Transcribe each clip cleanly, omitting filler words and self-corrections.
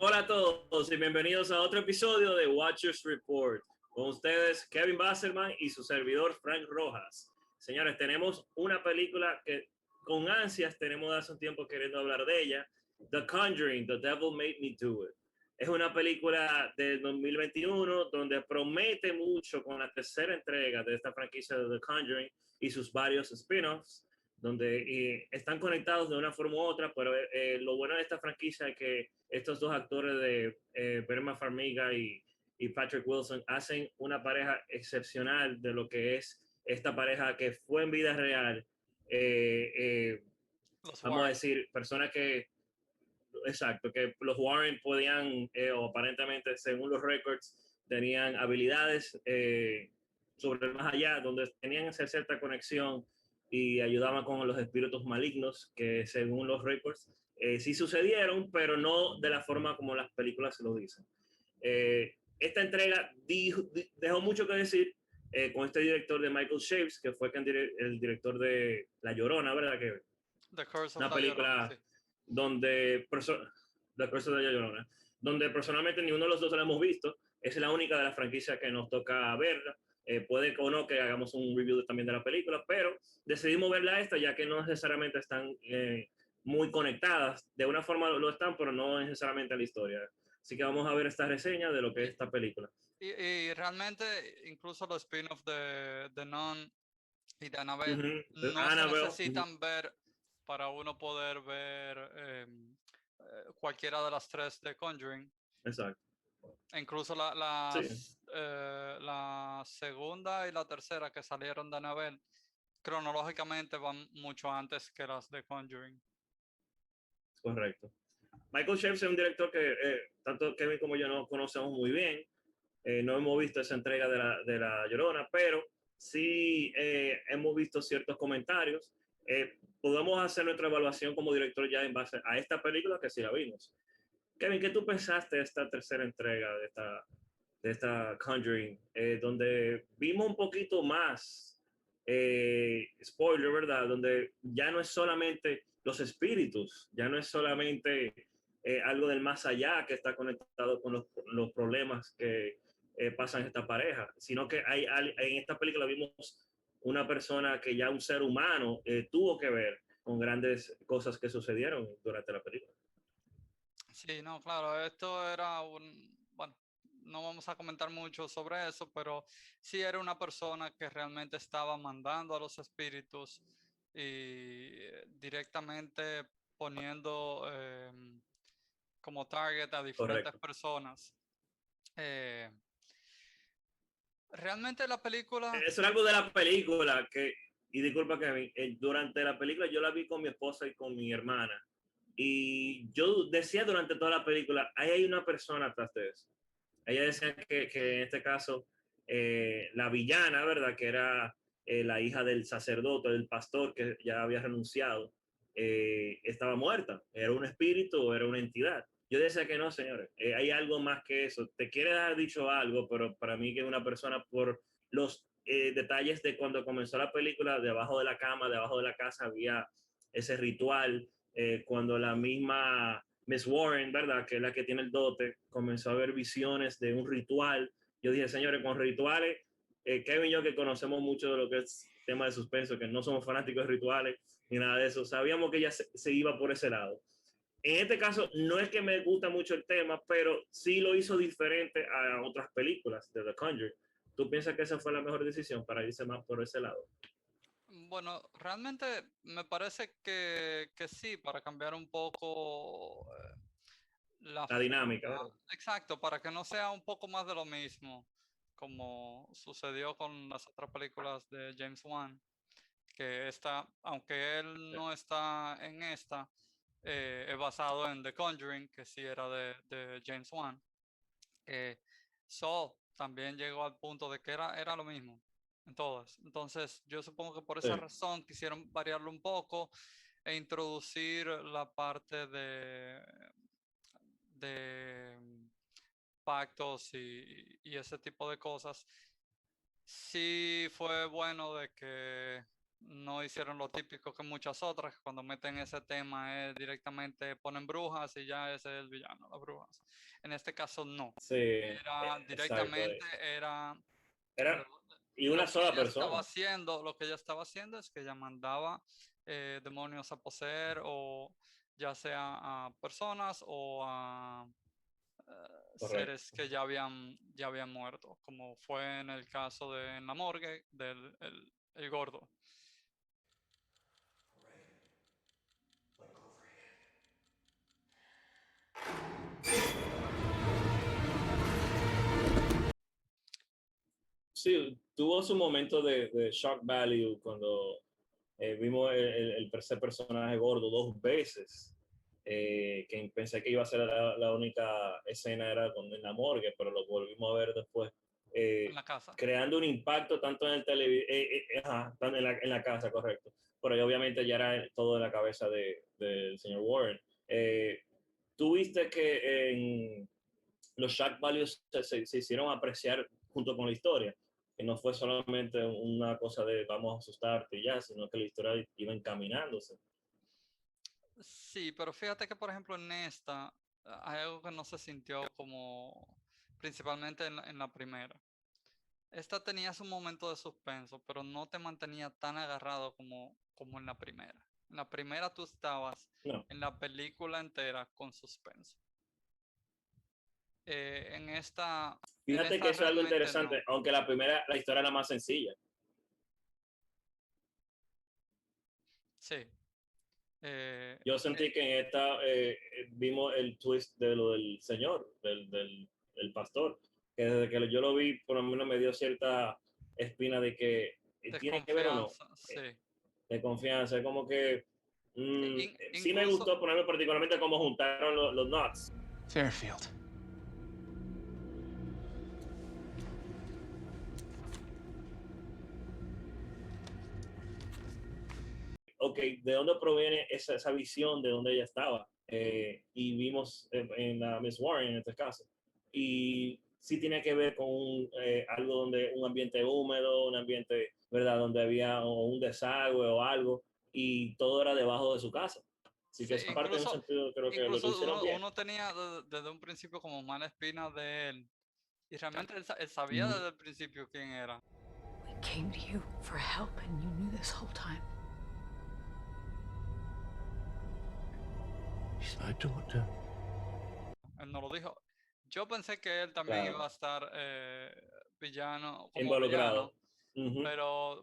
Hola a todos y bienvenidos a otro episodio de Watchers Report. Con ustedes, Kevin Basserman y su servidor, Frank Rojas. Señores, tenemos una película que con ansias tenemos hace un tiempo queriendo hablar de ella. The Conjuring, The Devil Made Me Do It. Es una película de 2021 donde promete mucho con la tercera entrega de esta franquicia de The Conjuring y sus varios spin-offs, donde están conectados de una forma u otra, pero lo bueno de esta franquicia es que estos dos actores de Berma Farmiga y Patrick Wilson hacen una pareja excepcional de lo que es esta pareja que fue en vida real. Eh, eh, Los Vamos a Warren. decir, personas que, exacto, que los Warren podían, o aparentemente, según los records, tenían habilidades sobre el más allá, donde tenían esa cierta conexión y ayudaban con los espíritus malignos, que según los records, sí sucedieron, pero no de la forma como las películas se lo dicen. Esta entrega dejó mucho que decir con este director de Michael Shaves, que fue el director de La Llorona, ¿verdad? Que The Curse of una La Llorona, sí. película donde La Cosa de La Llorona, donde personalmente ni uno de los dos la hemos visto. Es la única de las franquicias que nos toca verla. Puede o no que hagamos un review también de la película, pero decidimos verla esta ya que no necesariamente están muy conectadas. De una forma lo están, pero no necesariamente a la historia. Así que vamos a ver esta reseña de lo que es esta película. Y realmente, incluso los spin-offs de Nun y de Annabelle no se Annabelle. necesitan ver para uno poder ver cualquiera de las tres de Conjuring. Exacto. Incluso Sí, la segunda y la tercera que salieron de Annabelle, cronológicamente van mucho antes que las de Conjuring. correcto. Michael Shepard es un director que tanto Kevin como yo no conocemos muy bien. No hemos visto esa entrega de la Llorona, pero sí hemos visto ciertos comentarios. Podemos hacer nuestra evaluación como director ya en base a esta película que sí la vimos. Kevin, ¿qué tú pensaste de esta tercera entrega de esta Conjuring? Donde vimos un poquito más, spoiler, ¿verdad? Donde ya no es solamente los espíritus, ya no es solamente algo del más allá que está conectado con los problemas que pasan esta pareja, sino que en esta película vimos una persona que ya un ser humano tuvo que ver con grandes cosas que sucedieron durante la película. Sí, no, claro, esto era bueno, no vamos a comentar mucho sobre eso, pero sí era una persona que realmente estaba mandando a los espíritus y directamente poniendo como target a diferentes Correcto. personas. Eh, realmente la película, Eso es algo de la película y disculpa que durante la película yo la vi con mi esposa y con mi hermana. Y yo decía durante toda la película, ahí hay una persona atrás de eso. Ella decía que en este caso, la villana, ¿verdad? Que era la hija del sacerdote, del pastor que ya había renunciado, estaba muerta. ¿Era un espíritu o era una entidad? Yo decía que no, señores. Hay algo más que eso. Te quiere haber dicho algo, pero para mí que es una persona por los detalles de cuando comenzó la película, debajo de la cama, debajo de la casa había ese ritual. Cuando la misma Miss Warren, ¿verdad? Que es la que tiene el dote, comenzó a ver visiones de un ritual. Yo dije, señores, con rituales, Kevin y yo que conocemos mucho de lo que es tema de suspenso, que no somos fanáticos de rituales ni nada de eso, sabíamos que ella se iba por ese lado. En este caso, no es que me gusta mucho el tema, pero sí lo hizo diferente a otras películas de The Conjuring. ¿Tú piensas que esa fue la mejor decisión para irse más por ese lado? bueno, realmente me parece que sí, para cambiar un poco la La dinámica, forma, ¿verdad? exacto, para que no sea un poco más de lo mismo, como sucedió con las otras películas de James Wan, que esta, aunque él Sí. no está en esta, es basado en The Conjuring, que sí era de James Wan. Eh, So también llegó al punto de que era lo mismo en todas. Entonces, yo supongo que por esa Sí. razón quisieron variarlo un poco e introducir la parte de pactos y ese tipo de cosas. Sí fue bueno de que no hicieron lo típico que muchas otras, que cuando meten ese tema es directamente ponen brujas y ya ese es el villano, las brujas. En este caso no, Sí, era exacto. directamente, era Era, lo, y lo una que sola ella estaba persona. haciendo, lo que ella estaba haciendo es que ella mandaba demonios a poseer o ya sea a personas o a Correcto. seres que ya habían muerto, como fue en el caso de en la morgue del el gordo. Sí, tuvo su momento de shock value cuando vimos ese personaje gordo 2 veces. Que pensé que iba a ser la única escena era en la morgue, pero lo volvimos a ver después. En la casa. Creando un impacto tanto en el televisor, tanto en la casa, correcto. Pero obviamente ya era todo en la cabeza del señor Warren. Tú viste que en los shock values se hicieron apreciar junto con la historia, que no fue solamente una cosa de vamos a asustarte y ya, sino que la historia iba encaminándose. Sí, pero fíjate que por ejemplo en esta hay algo que no se sintió como principalmente en la primera. Esta tenía su momento de suspenso, pero no te mantenía tan agarrado como en la primera. En la primera tú estabas No, en la película entera con suspenso. En esta, en fíjate que esta eso es algo realmente no. interesante, aunque la primera, la historia era más sencilla. Sí. Yo sentí que en esta vimos el twist de lo del señor, del pastor, que desde que yo lo vi, por lo menos me dio cierta espina de que tiene que ver o no, Desconfianza, sí. de confianza, es como que sí me Incluso, gustó ponerme particularmente cómo juntaron los knots. Fairfield. Ok, ¿de dónde proviene esa visión de dónde ella estaba? Y vimos en la Miss Warren en este caso. Y sí tiene que ver con algo donde un ambiente húmedo, un ambiente, ¿verdad? Donde había un desagüe o algo y todo era debajo de su casa. Así que sí, esa parte en un sentido creo que lo incluso hicieron bien. uno tenía desde un principio como mala espina de él. Y realmente él sabía Ujú. desde el principio quién era. We came to you for help, and you knew this whole time. She's my daughter. Él no lo dijo. Yo pensé que él también Claro, iba a estar villano, como villano, involucrado. Ujú.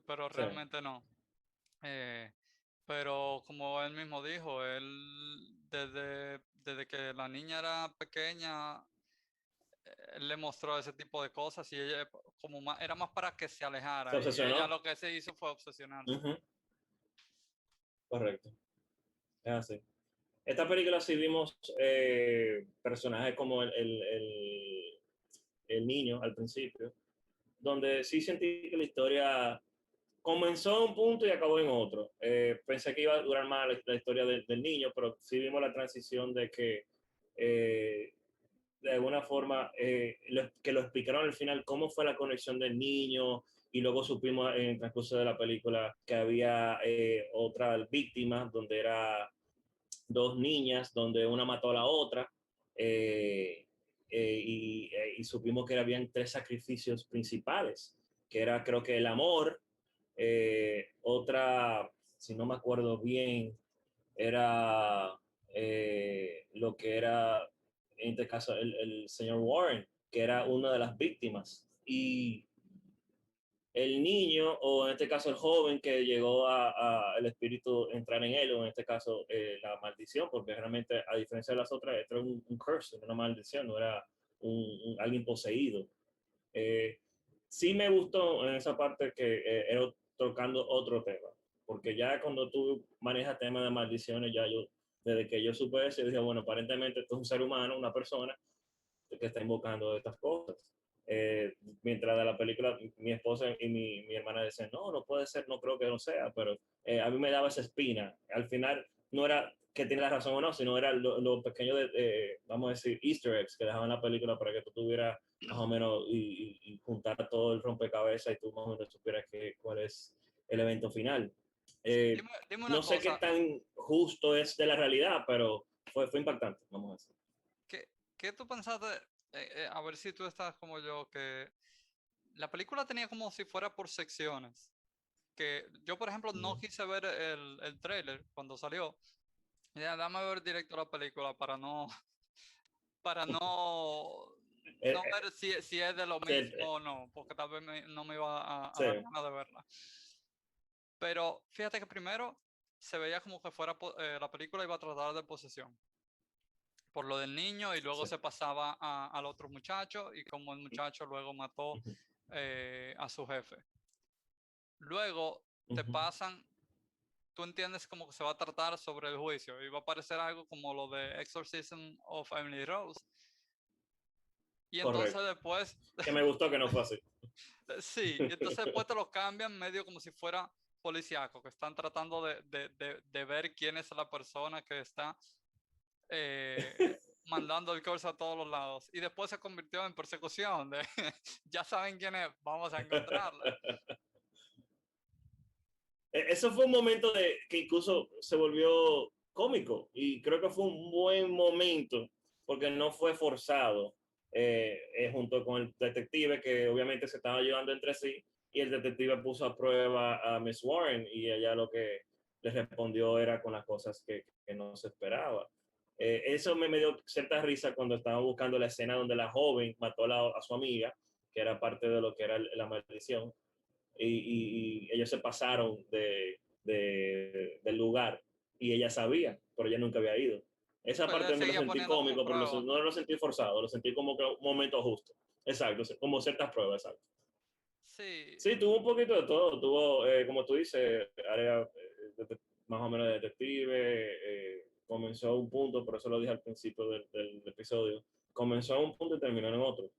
pero Sí. realmente no. Eh, pero como él mismo dijo, él desde que la niña era pequeña, él le mostró ese tipo de cosas y ella era más para que se Se alejara y ella obsesionó. lo que se hizo fue obsesionarse. Ujú. Correcto. Es así. Esta película sí vimos personajes como el niño al principio, donde sí sentí que la historia comenzó en un punto y acabó en otro. Pensé que iba a durar más la historia del niño, pero sí vimos la transición de que eh, de alguna forma que lo explicaron al final cómo fue la conexión del niño y luego supimos en el transcurso de la película que había otras víctimas donde era 2 niñas, donde una mató a la otra, y supimos que habían 3 sacrificios principales, que era creo que el amor, otra, si no me acuerdo bien, era lo que era, en este caso, el señor Warren, que era una de las víctimas. Y el niño, o en este caso el joven que llegó a el espíritu entrar en él, o en este caso la maldición, porque realmente a diferencia de las otras, esto era un curse, una maldición, no era alguien poseído. Eh, sí me gustó en esa parte que era tocando otro tema, porque ya cuando tú manejas temas de maldiciones, ya yo, desde que yo supe eso, dije, bueno, aparentemente esto es un ser humano, una persona, que está invocando estas cosas. Mientras de la película, mi esposa y mi hermana decían, no, no puede ser, no creo que no sea, pero a mí me daba esa espina. Al final no era que tiene la razón o no, sino era lo pequeño vamos a decir, easter eggs que dejaban en la película para que tú tuvieras más o menos y juntar todo el rompecabezas y tú más o menos supieras cuál es el evento final. Dime una No sé qué cosa, tan justo es de la realidad, pero fue impactante, vamos a decir. ¿qué tú pensaste? A ver si tú estás como yo, que la película tenía como si fuera por secciones. Que yo, por ejemplo, no quise ver el trailer cuando salió. Ya, dame ver directo la película para Eh, no ver si es de lo eh, mismo o no, porque tal vez no me iba a sí. dar ganas de verla. Pero fíjate que primero se veía como que fuera la película iba a tratar de posesión por lo del niño y luego Sí. se pasaba al otro muchacho y como el muchacho luego mató Ujú, a su jefe. Luego te ujú. pasan, tú entiendes como que se va a tratar sobre el juicio y va a aparecer algo como lo de Exorcism of Emily Rose. Y entonces Correcto. después, Que me gustó que no fue así. sí, y entonces después te lo cambian medio como si fuera policíaco, que están tratando de ver quién es la persona que está mandando el curso a todos los lados. Y después se convirtió en persecución de, ya saben quién es, vamos a encontrarla. Eso fue un momento que incluso se volvió cómico y creo que fue un buen momento porque no fue forzado junto con el detective que obviamente se estaba llevando entre sí y el detective puso a prueba a Miss Warren y ella lo que le respondió era con las cosas que no se esperaba. Eso me dio cierta risa cuando estaba buscando la escena donde la joven mató a su amiga, que era parte de lo que era la maldición y ellos se pasaron del lugar y ella sabía, pero ella nunca había ido. Esa Pues parte él me lo seguía sentí poniendo como cómico, pero prueba, no ¿no? lo sentí forzado, lo sentí como que un momento justo. Exacto, como ciertas pruebas, exacto. Sí, Sí, tuvo un poquito de todo, tuvo, como tú dices, área más o menos de detective, comenzó a un punto, por eso lo dije al principio del episodio, comenzó a un punto y terminó en otro.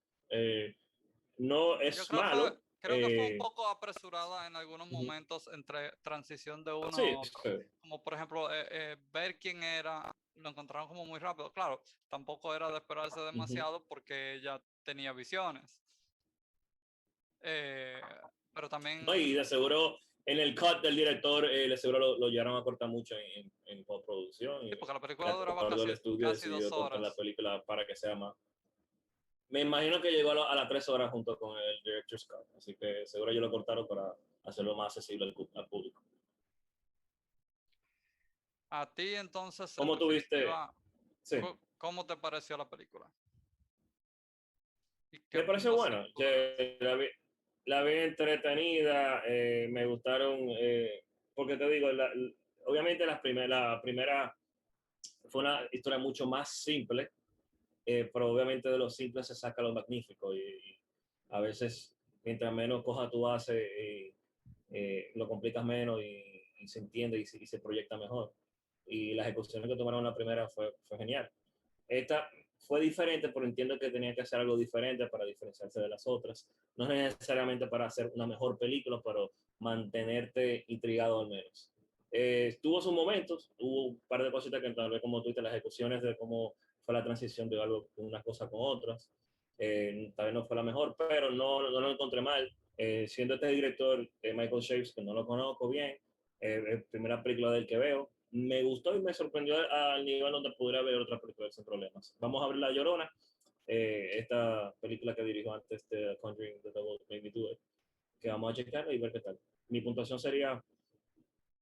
No yo es malo. creo que fue un poco apresurada en algunos Ujú. momentos entre transición de uno Sí, a otro. sí. Como por ejemplo, ver quién era, lo encontraron como muy rápido. Claro, tampoco era de esperarse Ujú. demasiado porque ella tenía visiones. Eh, pero No, y también, de seguro en el cut del director, de seguro lo llegaron a cortar mucho en postproducción. sí, Y porque la el película duraba acuerdo del estudio casi dos decidió cortar la horas. película para que sea más. Me imagino que llegó a las 3 horas junto con el director's cut, así que seguro ellos lo cortaron para hacerlo más accesible al público. A ti entonces, en ¿Cómo tuviste? definitiva, Sí. ¿cómo te pareció la película? ¿Y qué Me pareció bueno. puntuación tú le das? La vi entretenida, me gustaron, porque te digo, obviamente la primera fue una historia mucho más simple, pero obviamente de lo simple se saca lo magnífico y a veces mientras menos cosa tú haces, lo complicas menos y se entiende y se proyecta mejor. Y la ejecución que tomaron en la primera fue genial. Esta fue diferente, pero entiendo que tenía que hacer algo diferente para diferenciarse de las otras. No necesariamente para hacer una mejor película, pero mantenerte intrigado al menos. Tuvo sus momentos, hubo un par de cositas que tal vez como tú dices, las ejecuciones de cómo fue la transición de algo, una cosa con otras. Tal vez no fue la mejor, pero no lo encontré mal. Siendo este director, Michael Shapes, que no lo conozco bien, primera película del que veo, me gustó y me sorprendió al nivel donde pudiera ver otra película sin problemas. Vamos a ver La Llorona, esta película que dirigió antes de Conjuring the Devil Made Me Do It, que vamos a checar y ver qué tal. Mi puntuación sería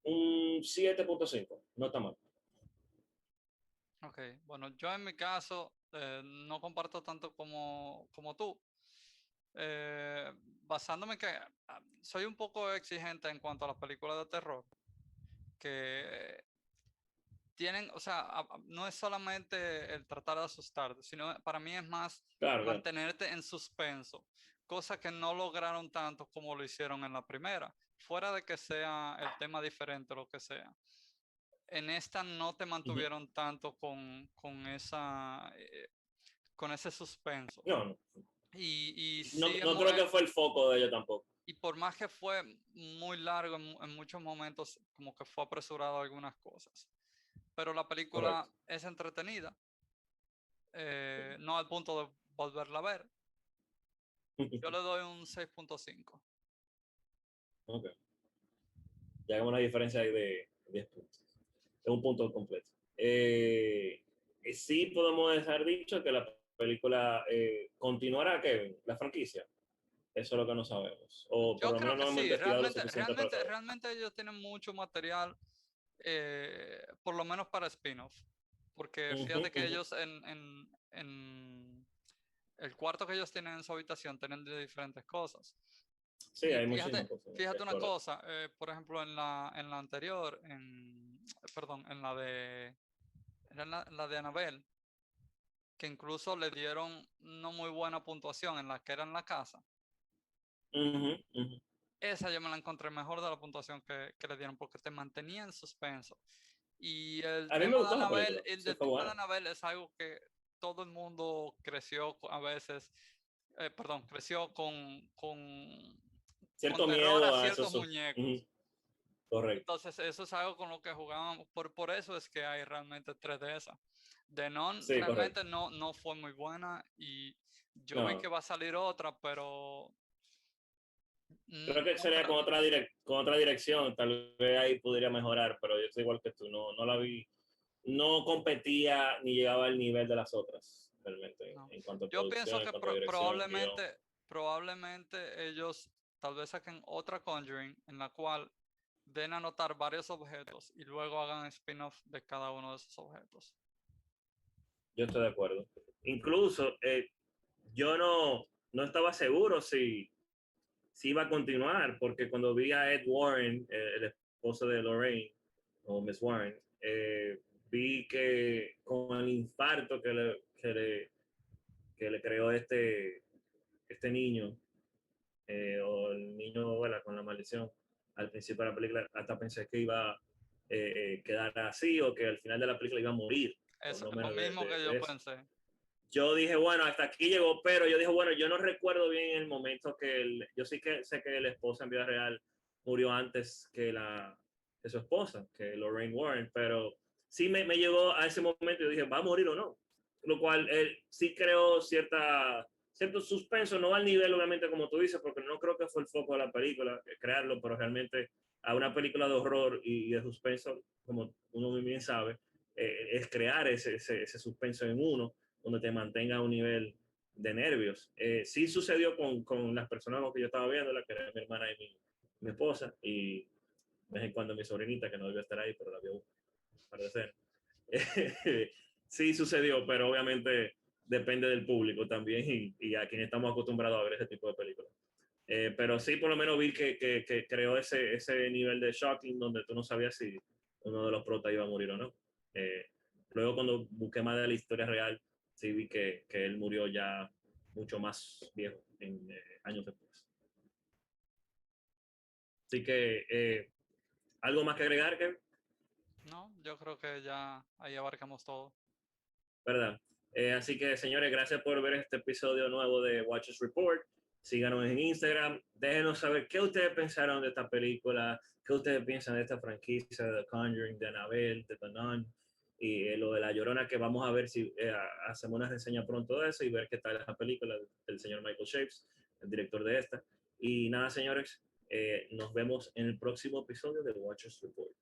un 7.5, no está mal. Ok, bueno, yo en mi caso no comparto tanto como tú. Basándome en que soy un poco exigente en cuanto a las películas de terror, que tienen, o sea, no es solamente el tratar de asustarte, sino para mí es más Claro, claro. mantenerte en suspenso, cosa que no lograron tanto como lo hicieron en la primera, fuera de que sea el tema diferente, lo que sea. En esta no te Uh -huh. mantuvieron tanto con ese suspenso. No, Y no, sí, no creo que fue el foco de ella tampoco. y por más que fue muy largo en muchos momentos, como que fue apresurado algunas cosas. Pero la película Correcto. es entretenida, no al punto de volverla a ver. Yo le doy un 6.5. Okay. Ya hay una diferencia ahí de 10 puntos. Es un punto completo. Sí podemos dejar dicho que la película continuará, Kevin, la franquicia. Eso es lo que no sabemos. O por Yo lo creo menos no que hemos sí, investigado lo suficiente para saber. realmente ellos tienen mucho material, por lo menos para spin-off. Porque Ujú, fíjate que ujú. ellos en el cuarto que ellos tienen en su habitación tienen de diferentes cosas. Sí, Y hay muchísimas cosas que fíjate una explorar. cosa, por ejemplo, en la anterior, perdón, en la de, era la de Annabelle, que incluso le dieron no muy buena puntuación en la que era en la casa. Ujú, ujú. Esa yo me la encontré mejor de la puntuación que le dieron porque te mantenía en suspenso. Y el A mí me tema de gustó la Annabelle, película. el Sí, del fue tema de buena. Annabelle es algo que todo el mundo creció a veces, perdón, creció con Cierto terror a miedo a ciertos esos. Ujú, muñecos. correcto. Entonces, eso es algo con lo que jugábamos. Por eso es que hay realmente tres de esas. The Nun Sí, correcto. realmente no fue muy buena y yo vi No, que va a salir otra, pero creo que no sería creo. con otra dirección. Tal vez ahí podría mejorar, pero yo soy igual que tú. No la vi. No competía ni llegaba al nivel de las otras, realmente, No. en cuanto a Yo pienso producción, en que cuanto a dirección, guión. probablemente ellos tal vez saquen otra Conjuring en la cual den a notar varios objetos y luego hagan spin-off de cada uno de esos objetos. Yo estoy de acuerdo. Incluso yo no estaba seguro si iba a continuar, porque cuando vi a Ed Warren, el esposo de Lorraine, o Miss Warren, vi que con el infarto que le creó este niño, o el niño bueno, con la maldición, al principio de la película, hasta pensé que iba a quedar así o que al final de la película iba a morir, por Eso no es lo menos mismo que de yo eso. pensé. Yo dije, bueno, hasta aquí llegó, pero yo dije, bueno, yo no recuerdo bien el momento yo sí que sé que la esposa en vida real murió antes que su esposa, que Lorraine Warren, pero sí me llegó a ese momento y yo dije, ¿va a morir o no? Lo cual sí creó cierto suspenso, no al nivel obviamente como tú dices, porque no creo que fue el foco de la película, crearlo, pero realmente a una película de horror y de suspenso, como uno muy bien sabe, es crear ese suspenso en uno donde te mantenga a un nivel de nervios. Sí sucedió con las personas con que yo estaba viendo, la que era mi hermana y mi esposa, y de vez en cuando mi sobrinita, que no debió estar ahí, pero la vio parecer. Sí sucedió, pero obviamente depende del público también y a quien estamos acostumbrados a ver ese tipo de películas. Pero sí, por lo menos vi que creó ese nivel de shocking donde tú no sabías si uno de los protas iba a morir o no. Luego, cuando busqué más de la historia real, sí vi que él murió ya mucho más viejo, años después. Así que, ¿algo más que agregar, Kevin? No, yo creo que ya ahí abarcamos todo. ¿Verdad? Así que, señores, gracias por ver este episodio nuevo de Watchers Report. Síganos en Instagram. Déjenos saber qué ustedes pensaron de esta película, qué ustedes piensan de esta franquicia de The Conjuring, de Annabelle, de The Nun y lo de La Llorona, que vamos a ver si hacemos una reseña pronto de eso y ver qué tal es la película del señor Michael Shapes, el director de esta. Y nada, señores, nos vemos en el próximo episodio de Watchers Report.